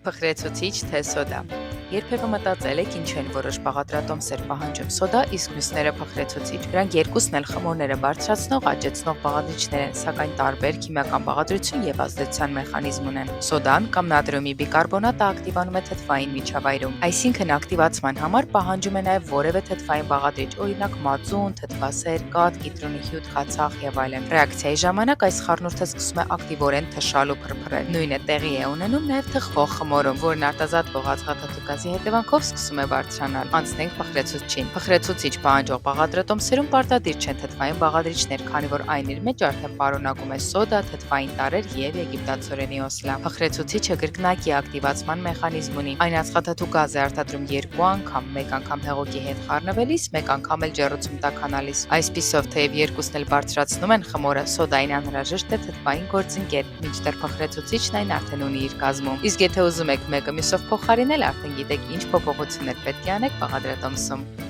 Փխրեցուցիչ թե սոդա։ Երբևէ մտածել եք ինչ են որոշ բաղադրատոմսեր պահանջում սոդա, իսկ մյուսները փխրեցուցիչ։ Դրանք երկուսն էլ խմորները բարձրացնող, աճեցնող բաղադրիչներ են, սակայն տարբեր քիմիական բաղադրություն եւ ազդեցության մեխանիզմ ունեն։ Սոդան կամ նատրիումի բիկարբոնատը ակտիվանում է թթվային միջավայրում, այսինքն ակտիվացման համար պահանջում է նաեւ որևէ թթվային բաղադրիչ, օրինակ մածուն, թթվասեր, կաթ, կիտրոնի հյութ, խացախ եւ այլն։ Ռեակցիայի ժամանակ այս խառնուրդը սկսում է ակտիվորեն թշալ ու փրփրել։ Նույնը տեղի է ունենում նաեւ թխվող խմորում, որն արտազատվող ածխաթթու գազի հետևանքով սկսում է բարձրանալ։ Անցնենք փխրեցուցչին։ Փխրեցուցիչ պահանջող բաղադրատոմսերում պարտադիր չեն թթվային բաղադրիչներ, քանի որ այն իր մեջ արդեն պարունակում է սոդա, թթվային տարրեր եւ եգիպտացորենի օսլա։ Փխրեցուցիչը կրկնակի ակտիվացման մեխանիզմ ունի։ Այն ածխաթթու գազ է արտադրում 2 անգամ, մեկ անգամ հեղուկի հետ խառնվելիս, մեկ անգամ էլ ջեռուցում տաքանալիս։ Այսպիսով, թեև երկուսն էլ բարձրացնում են խմորը, սոդային անհրաժեշտ է թթվային գործընկեր, մինչդեռ փխրեցուցիչն այն արդեն ունի իր կազմում։ Իսկ եթե ուզում եք մեկը մյուսով փոխարինել, արդեն գիտեք ինչ փոփոխություններ պետք է անեք բաղադրատոմսում։